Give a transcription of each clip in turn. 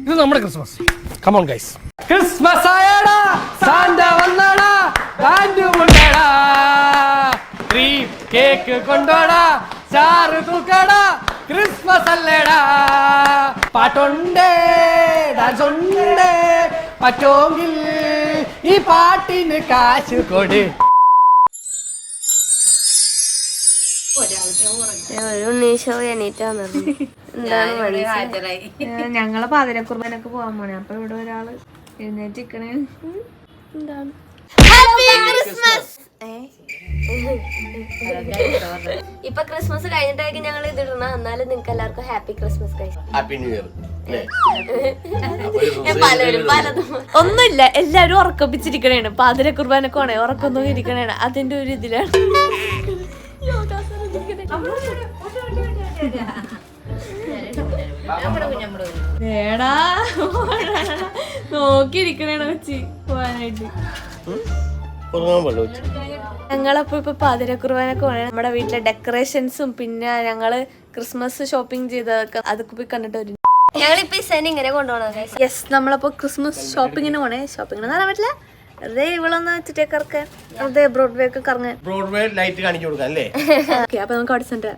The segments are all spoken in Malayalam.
ഇത് നമ്മുടെ Christmas. Come on guys. Christmas ആയടാ, സാന്റ വന്നടാ, ബാൻഡ് കൊണ്ടടാ, ക്രീം കേക്ക് കൊണ്ടോടാ, ചാറ് തൂക്കടാ, ക്രിസ്മസ് അല്ലേടാ. പാട്ടുണ്ട്, ഡാൻസ് ഉണ്ട്, പറ്റോങ്കിൽ ഈ പാട്ടിന് കാശ് കൊട്. ഞങ്ങള് പാതിരക്കുർബാനൊക്കെ പോവാൻ പോണേ. അപ്പൊ ഇവിടെ ഒരാള് എഴുന്നേറ്റിക്കണേ. എന്താണ് ഇപ്പൊ ക്രിസ്മസ് കഴിഞ്ഞിട്ടായിരിക്കും ഞങ്ങൾ ഇതിടണ. എന്നാലും നിങ്ങൾക്ക് എല്ലാവർക്കും happy Christmas. Happy new year. പലരും പലതും ഒന്നുമില്ല, എല്ലാരും ഉറക്കപ്പിച്ചിരിക്കണേണ്. പാതിര കുർബാനൊക്കെ ആണേ ഉറക്കൊന്നും ഇരിക്കണേണ്. അതിന്റെ ഒരു ഇതിലാണ് നോക്കിയിരിക്കണേണ് വെച്ച് പോവാനായിട്ട്. ഞങ്ങളപ്പോ ഇപ്പൊ പാതിര കുർബാനൊക്കെ പോണേ. നമ്മുടെ വീട്ടിലെ ഡെക്കറേഷൻസും പിന്നെ ഞങ്ങള് ക്രിസ്മസ് ഷോപ്പിംഗ് ചെയ്തതൊക്കെ അതൊക്കെ പോയി കണ്ടിട്ട് വരും. ഞങ്ങളിപ്പോ ഈ സെന ഇങ്ങനെ കൊണ്ടുപോകണം. യെസ്, നമ്മളപ്പോ ക്രിസ്മസ് ഷോപ്പിങ്ങിന് പോണേ. ഷോപ്പിംഗ് പറയാൻ പറ്റില്ല, വെറുതെ ഇവളൊന്ന് വെച്ചിട്ടേ കറക്കാൻ. അതെ, ബ്രോഡ്വേ ഒക്കെ കറങ്ങാൻ. ബ്രോഡ്വേ ലൈറ്റ് കാണിച്ചു കൊടുക്കാം അല്ലേ? ഓക്കെ, അപ്പൊ നമുക്ക് അവിടെ സെന്റ്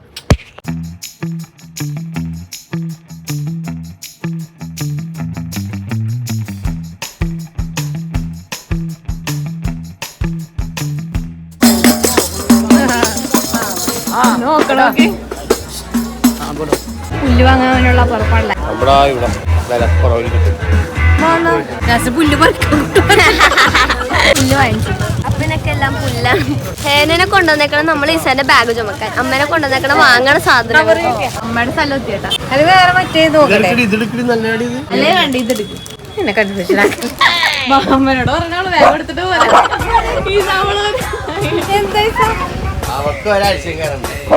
പുല്ല് വാങ്ങാനുള്ള പുറപ്പാടില്ല. പുല്ല് വാങ്ങിച്ചു. അപ്പനൊക്കെ എല്ലാം പുല്ലാണ്. ഹേനനെ കൊണ്ടുവന്നേക്കണം നമ്മൾ ഈസാന്റെ ബാഗ് ചുമക്കാൻ. അമ്മേനെ കൊണ്ടുവന്നേക്കണം വാങ്ങണ സാധനം. അമ്മയുടെ സ്ഥലം എത്തിയേട്ടാ. അത് വേറെ മറ്റേത് അല്ലേ കണ്ടി ഇതെടുക്കും. എന്നെ കൺഫ്യൂഷനാക്കി. അമ്മനോട് പറഞ്ഞോളൂ വേഗം എടുത്തിട്ട് പോലെ.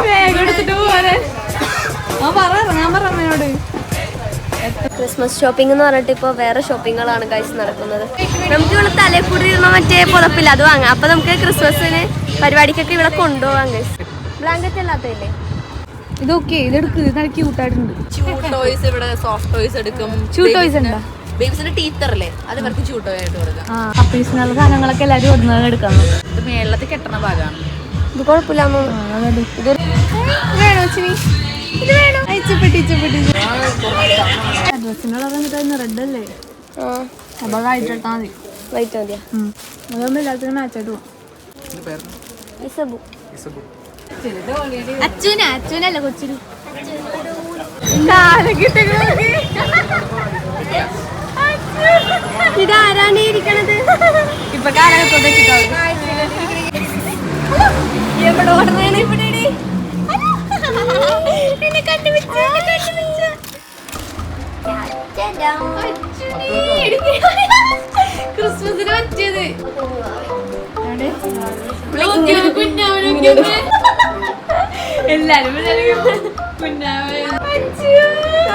വേഗം എടുത്തിട്ട് പോലെ ഞാൻ പറ അമ്മനോട്. ക്രിസ്മസ് ഷോപ്പിംഗ് എന്ന് പറഞ്ഞിട്ട് ഇപ്പൊ വേറെ ഷോപ്പിങ്ങുകളാണ് ഗൈസ് നടക്കുന്നത്. നമുക്ക് ഇവിടെ തലേക്കൂടി ഇരുന്ന മറ്റേ പുതപ്പില്ല, അത് വാങ്ങാം. അപ്പൊ നമുക്ക് ക്രിസ്മസിന് പരിപാടിക്കൊക്കെ ഇവിടെ കൊണ്ടുപോകാം ഗൈസ്. ബ്ലാങ്കറ്റ് അല്ലാത്തല്ലേ ഇതൊക്കെ ഇതെടുക്ക്. ഇത് ക്യൂട്ടായിട്ടുണ്ട്. ടോയ്സ് ഇവിടെ സോഫ്റ്റ് ടോയ്സ് എടുക്കും. ടോയ്സ് ഉണ്ടോ? ബേബീസിന്റെ ടീത്തറല്ലേ, അത് ഇവർക്ക് ചൂ ടോയ് ആയിട്ട് കൊടുക്കാം. കപ്പീസിനുള്ള സാധനങ്ങളൊക്കെ എല്ലാവരും ഓടുന്നത് എടുക്കാം. ഇത് മേളത്തിൽ കെട്ടണ ഭാഗമാണ്. ഇത് കുഴപ്പമില്ല. റെഡ് അല്ലേ? അപ്പൊ വൈറ്റ് എടുത്താൽ മതി. വൈറ്റ് മതിയാ? അതാകുമ്പോ എല്ലാത്തിനും മാച്ചായിട്ട് പോവാം. അച്ഛനല്ല കൊച്ചിന് ഇതാരാണ് ഇരിക്കണത്? ഇപ്പൊ കാലഘട്ടം എവിടെ ഓടുന്നതാണ്? ഇവിടെ ക്രിസ്മസിന് പറ്റിയത് എല്ലാരും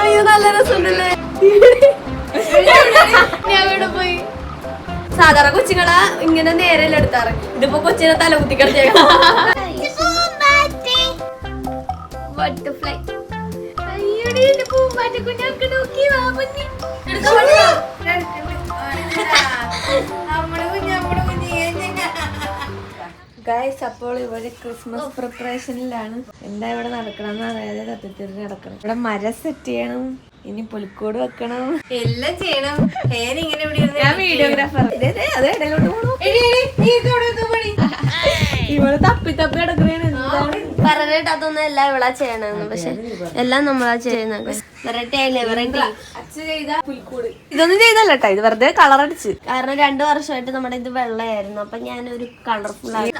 അയ്യോ, നല്ല രസമുണ്ടല്ലേ. ഞാൻ ഇവിടെ പോയി. സാധാരണ കൊച്ചുങ്ങളെ ഇങ്ങനെ നേരെ എടുത്താറ്. ഇതിപ്പോ കൊച്ചിനെ തല കുത്തി കിടത്തിയേക്കാം. ബട്ടർഫ്ലൈ. ഗൈസ്, അപ്പോൾ ഇവിടെ ക്രിസ്മസ് പ്രിപ്പറേഷനിലാണ്. എന്താ ഇവിടെ നടക്കണമെന്ന് അറിയാതെ തട്ടിത്തിരിഞ്ഞ് നടക്കണം. ഇവിടെ മരം സെറ്റ് ചെയ്യണം, ഇനി പുലിക്കോട് വെക്കണം, എല്ലാം ചെയ്യണം. ഞാൻ വീഡിയോഗ്രാഫർ. അത് ഇടയിലോട്ട് ഇവിടെ തപ്പി തപ്പി കിടക്കുകയാണ്. പറഞ്ഞിട്ട് അതൊന്നും എല്ലാം ഇവിടെ ചെയ്യണമെന്ന്, പക്ഷെ എല്ലാം നമ്മളാ ചെയ്യുന്നത്. ഇതൊന്നും ചെയ്തല്ല കേട്ടോ, ഇത് വെറുതെ കളർ അടിച്ച്. കാരണം 2 വർഷമായിട്ട് നമ്മുടെ ഇത് വെള്ളയായിരുന്നു. അപ്പൊ ഞാനൊരു കളർഫുൾ ആയി.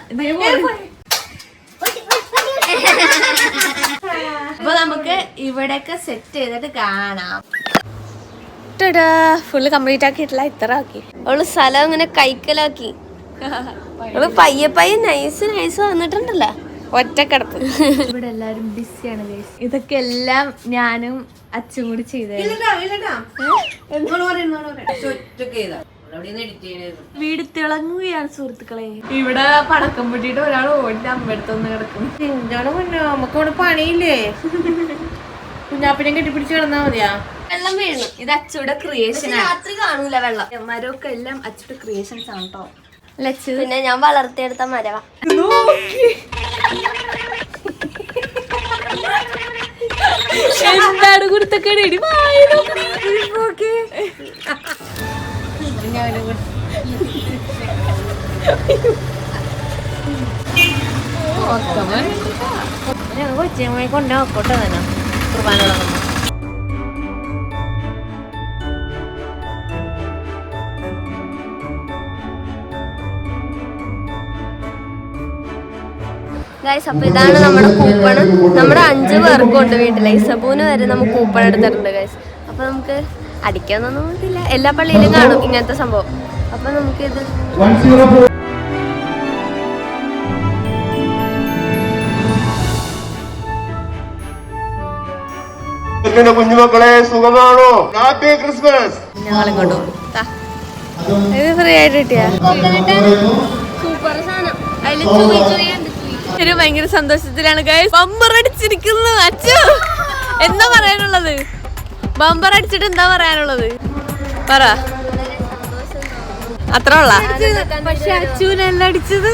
അപ്പൊ നമുക്ക് ഇവിടെയൊക്കെ സെറ്റ് ചെയ്തിട്ട് കാണാം. ഫുള്ള് കംപ്ലീറ്റ് ആക്കിയിട്ടില്ല, ഇത്ര ആക്കി. അവള് സ്ഥലം ഇങ്ങനെ കൈക്കലാക്കി. അവള് പയ്യെ പയ്യെ നൈസ് വന്നിട്ടുണ്ടല്ലോ. ഒറ്റക്കിടപ്പ്. ഇവിടെ എല്ലാരും ബിസിയാണ് ഗൈസ്. ഇതൊക്കെ എല്ലാം ഞാനും അച്ഛൻ കൂടി ചെയ്തേ. വീട് തിളങ്ങുകയാണ് സുഹൃത്തുക്കളെ. ഇവിടെ പടക്കം പൊട്ടിയിട്ട് ഒരാൾ ഓടി അമ്പെടുത്തൊന്ന് കിടക്കും. എന്താണ് നമുക്ക് ഇവിടെ പണിയില്ലേ? കുഞ്ഞാപ്പിനെ കെട്ടിപ്പിടിച്ച് കിടന്നാ മതിയാ? വെള്ളം വീണു. ഇത് അച്ചുടെ ക്രിയേഷൻ രാത്രി കാണൂല വെള്ളം. മരമൊക്കെ എല്ലാം അച്ചുടെ ക്രിയേഷൻസ് ആണ് കേട്ടോ. പിന്നെ ഞാൻ വളർത്തിയെടുത്ത മരവ. എന്താണ് കുരുത്തക്കേട്? കൊച്ചിയമ്മയെ കൊണ്ടോട്ടെ തന്നെ കുർബാന. ഗൈസ്, അപ്പൊ ഇതാണ് നമ്മുടെ കൂപ്പൺ. നമ്മുടെ 5 പേർക്കും ഉണ്ട് വീട്ടിലെ. ഇസബൂന് വരെ നമുക്ക് കൂപ്പൺ എടുത്തിട്ടുണ്ട് ഗൈസ്. അപ്പൊ നമുക്ക് അടിക്കാന്നൊന്നും ഇല്ല, എല്ലാ പള്ളിയിലും കാണും ഇങ്ങനത്തെ സംഭവം. അപ്പൊ നമുക്കിത് കുഞ്ഞുമക്കളെ സുഖമാണോ? Happy Christmas. ഞങ്ങളിങ്ങോട്ടും ഇത് ഫ്രീ ആയിട്ട് കിട്ടിയ സൂപ്പർ സാധനം. അതില് ഒരു ഭയങ്കര സന്തോഷത്തിലാണ് ഗൈസ്. ബമ്പർ അടിച്ചിരിക്കുന്നു. അച്ചു എന്താ പറയാനുള്ളത്? ബമ്പർ അടിച്ചിട്ട് എന്താ പറയാനുള്ളത്? പറ. അത്ര ഉള്ള പക്ഷെ അച്ചുവിനല്ല അടിച്ചത്.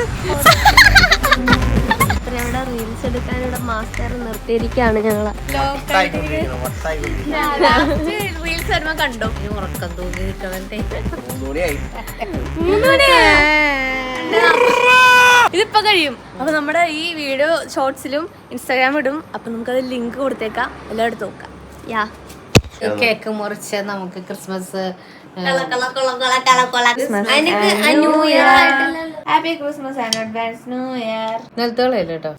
ഇവിടെ റീൽസ് എടുക്കാൻ ഇവിടെ മാസ്റ്റർ നിർത്തിയിരിക്കുകയാണ് ഞങ്ങള്. റീൽസ് വരുമ്പോ കണ്ടോ ഉറക്കം തൂങ്ങിയിട്ടവന്റെ ഇതിപ്പോ കഴിയും. അപ്പൊ നമ്മുടെ ഈ വീഡിയോ ഷോർട്സിലും ഇൻസ്റ്റാഗ്രാം ഇടും. അപ്പൊ നമുക്കത് ലിങ്ക് കൊടുത്തേക്കാം, എല്ലായിടത്തും നോക്കാം. യാ കേക്ക് മുറിച്ച് നമുക്ക് Christmas new year happy Christmas and advance new year. നിലത്തോളല്ലേ കേട്ടോ.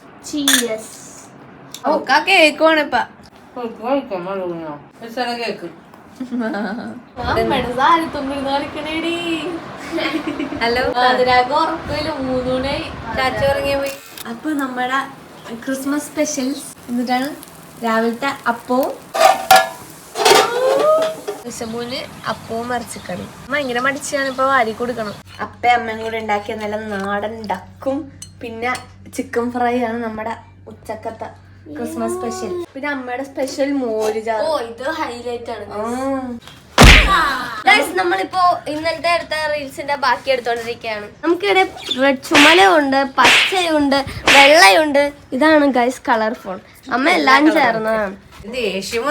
ഒക്കെ കേക്കുവാണ് ഇപ്പൊ. കേക്ക് ഹലോ പോയി. അപ്പൊ നമ്മുടെ ക്രിസ്മസ് സ്പെഷ്യൽസ് എന്നിട്ടാണ് രാവിലത്തെ അപ്പവും വിഷമൂന് അപ്പവും മരച്ചിക്കറി. ഭയങ്കര മടിച്ചാണ് ഇപ്പൊ വാരി കൊടുക്കണം. അപ്പയും അമ്മയും കൂടെ ഉണ്ടാക്കിയ നല്ല നാടൻ ഡക്കും പിന്നെ ചിക്കൻ ഫ്രൈ ആണ് നമ്മുടെ ഉച്ചക്കത്തെ ക്രിസ്മസ് സ്പെഷ്യൽ. പിന്നെ അമ്മയുടെ സ്പെഷ്യൽ മോരുചാർ. ഇത് ഹൈലൈറ്റ് ആണ്. നമ്മളിപ്പോ ഇന്നലത്തെ അടുത്ത റീൽസിന്റെ ബാക്കി എടുത്തോണ്ടിരിക്കുകയാണ്. നമുക്കിവിടെ റെഡ് ചുമലയുണ്ട്, പച്ചയുണ്ട്, വെള്ളയുണ്ട്. ഇതാണ് ഗൈസ് കളർഫുൾ. അമ്മ എല്ലാം ചേർന്നതാണ്.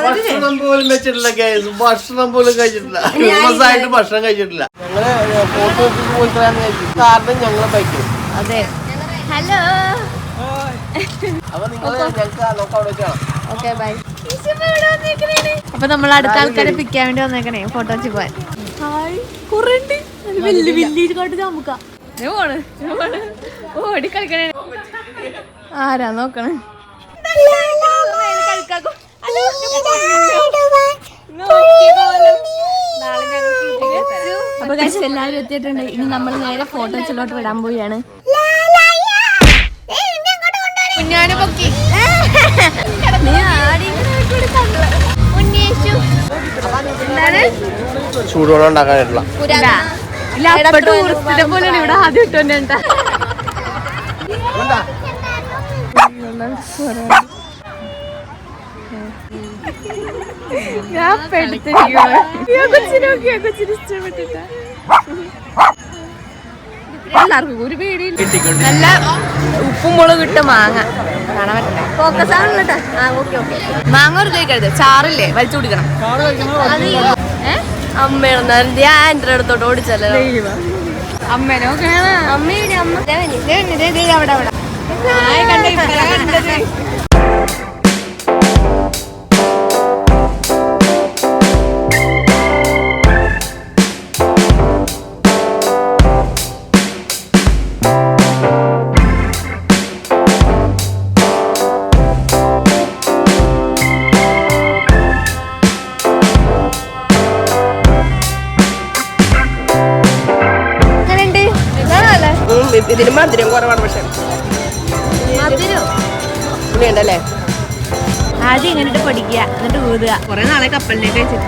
ഭക്ഷണം പോലും വെച്ചിട്ടില്ല ഗൈസ്. ഭക്ഷണം പോലും കഴിച്ചിട്ടില്ല. ക്രിസ്മസ് ആയിട്ട് ഭക്ഷണം കഴിച്ചിട്ടില്ല. ഞങ്ങള് ഫോട്ടോ പോയി കാരണം ഞങ്ങളെ ബൈക്കിൽ. അതെ. ഹലോ. അപ്പൊ നിങ്ങള് ഞങ്ങൾക്ക് അവിടെ വെച്ചാണ്. Okay bye. അപ്പൊ നമ്മൾ അടുത്ത ആൾക്കാരെ പിക്കാൻ വേണ്ടി വന്നേക്കണേ ഫോട്ടോ വെച്ച് പോവാൻ. ഓടി കളിക്കണേ. ആരാ നോക്കണേ? അപ്പൊ എല്ലാവരും എത്തിയിട്ടുണ്ട്. ഇനി നമ്മൾ നേരെ ഫോട്ടോ വെച്ചിലോട്ട് വിടാൻ പോവുകയാണ്. കുഞ്ഞാന് പൊക്കി ചൂടുവെള്ളം ഉണ്ടാക്കാനായിട്ടുള്ള പോലെയാണ് ഇവിടെ ആദ്യം ഇട്ടോണ്ടാ. ഞാൻ ഇഷ്ടപ്പെട്ടില്ല. എല്ലാവർക്കും ഒരു പേടി. നല്ല ഉപ്പും മുളക് ഇട്ട മാങ്ങ കാണാൻ പറ്റണ്ടേ? ഫോക്കസ് ആണല്ലോ. Okay okay. മാങ്ങ ഒരു കഴിക്കരുത്, ചാറില്ലേ വലിച്ചു കുടിക്കണം. അമ്മയുടെ ആൻഡ്ര അടുത്തോട്ട് ഓടിച്ചല്ലോ. അമ്മേനോ അമ്മയുടെ അമ്മ അവിടെ അവിടെ കണ്ടത്. ഇതിന് മധുരം കുറവാണ്. പക്ഷെ ഉണ്ടല്ലേ ആദ്യം ഇങ്ങനെട്ട് പഠിക്കുക, എന്നിട്ട് ഊതുക. കുറെ നാളെ കപ്പലിലേക്ക് വെച്ചിട്ട്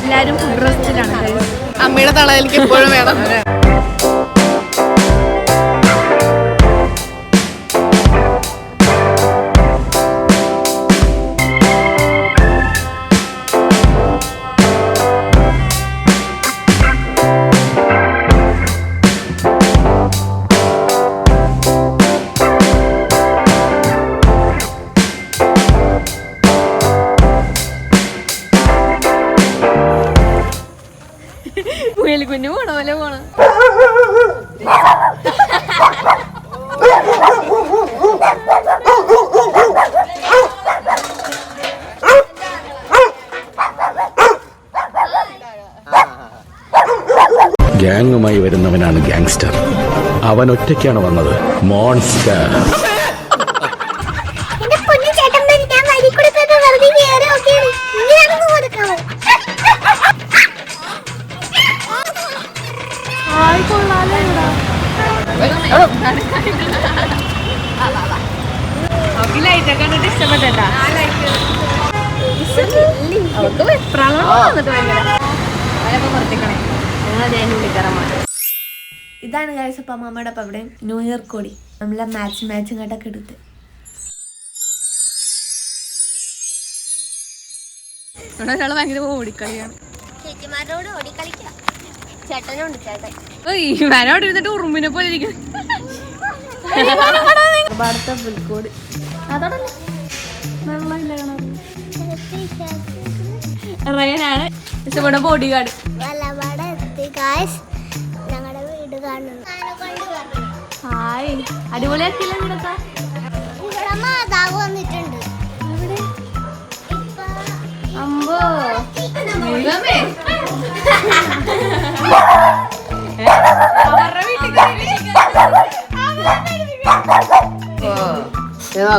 എല്ലാരും ഫുഡ് റെസ്റ്റിലാണ്. അമ്മയുടെ തളയിലേക്ക് എപ്പോഴും വേണം. മേലിക്കുഞ്ഞു പോണ പോലെ പോണ. ഗ്യാങ്ങുമായി വരുന്നവനാണ് ഗ്യാങ്സ്റ്റർ. അവൻ ഒറ്റയ്ക്കാണ് വന്നത്. മോൺസ്റ്റർ. അവർക്ക് വെപ്രാളം വന്നിട്ട് ഭയങ്കര വർത്തിക്കണേ. ഇതാണ് ഗൈസ് അപ്പം അമ്മയുടെ അപ്പം അവിടെ ന്യൂ ഇയർ കോടി നമ്മളെ മാച്ചും കേട്ടൊക്കെ എടുത്ത് ഒരാള് ഭയങ്കര ഓടിക്കളിയാണ്. ചേച്ചിമാരോട് ഓടിക്കളിക്കാം. ചേട്ടനുണ്ട് ചേട്ടൻ. ഇവനോട് ഇരുന്നിട്ട് ഉറുമ്പിനെ പോലെ ഇരിക്കും. അടുത്ത പുൽക്കോട് റയനാണ് ഇഷ്ടപ്പെട്ട ബോഡി ഗാർഡ്. ഞങ്ങളുടെ വീട് കാണുന്നു. ഹായ് അടിപൊളിയാക്കില്ല ഇവിടത്തെ ഇവിടെ മാതാവ് വന്നിട്ടുണ്ട്. അമ്പോ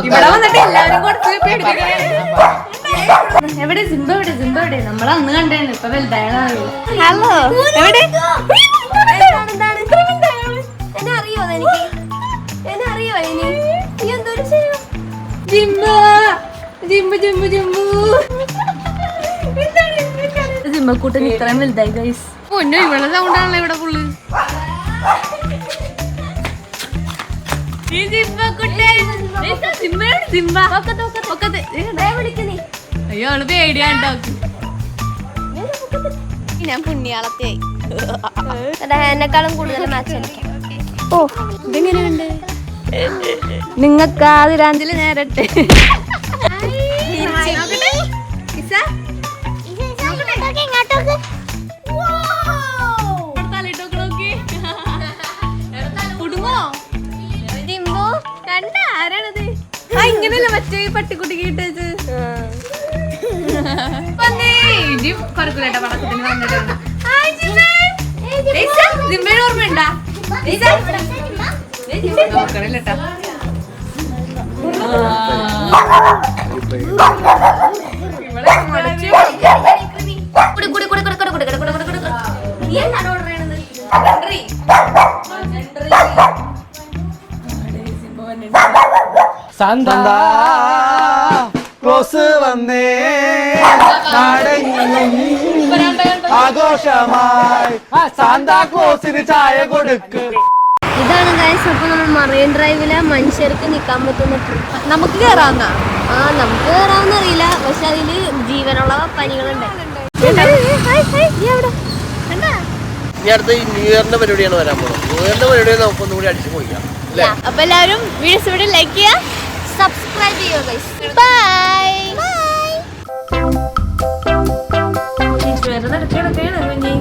ഇവിടെ വന്നിട്ട് എല്ലാവരും കുറച്ച് പേടിപ്പിക്കണേ. എവിടെ സിംബ എവിടെ നമ്മളെ അന്ന് കണ്ടേന്ന് ഇപ്പൊ വലുതായത്. ഹലോ എവിടെ എന്നെ അറിയോ? എന്നെ അറിയോ? ഇനി നീ എന്തോരം ചെയ്യും? സിംബക്കൂട്ടൻ ഇത്രയും വലുതായി ഗൈസ്. പൊന്നു ഇവിടെ സൗണ്ടാണല്ലോ ഇവിടെ ഫുള്ള്. അയ്യോ അവള് പേടിയാണ്ടോ. ഞാൻ പുണ്യാളത്തെയായി. എന്നെക്കാളും കൂടുതൽ മാച്ച് ഓ ഇതെങ്ങനെയുണ്ട്? നിങ്ങൾക്ക് ആതിരാഞ്ചില് നേരട്ടെ. ഇങ്ങനെയല്ല മറ്റേ പട്ടിക്കുട്ടിക്ക് ഇട്ടത്. ഓർമ്മയുണ്ടാ? സാന്താ ക്ലോസ് വന്നേ നാടെങ്ങും ആഘോഷമായി സാന്താക്ലോസിന് ചായ കൊടുക്ക്. ഇതാണ് ഗൈസ്. അപ്പൊ നമ്മൾ മറൈൻ ഡ്രൈവിലെ മനുഷ്യർക്ക് നിക്കാൻ പറ്റുന്ന ട്രിപ്പ്. നമുക്ക് കേറാവുന്ന നമുക്ക് കയറാവുന്നറിയില്ല, പക്ഷെ അതില് ജീവനുള്ള പനികളുണ്ട്. ഇനി അടുത്ത ന്യൂ ഇയറിന്റെ പരിപാടിയാണ് വരാൻ പോകുന്നത്. ന്യൂ ഇയറിന്റെ പരിപാടി നമുക്കൊന്നും കൂടി അടിച്ചു പോയിക്കാം. അപ്പൊ എല്ലാവരും വീഡിയോസ് ഇവിടെ ലൈക്ക് ചെയ്യുക, സബ്സ്ക്രൈബ് ചെയ്യുക ഗൈസ്. ബൈ. നടക്കുകയാണ് കുഞ്ഞി.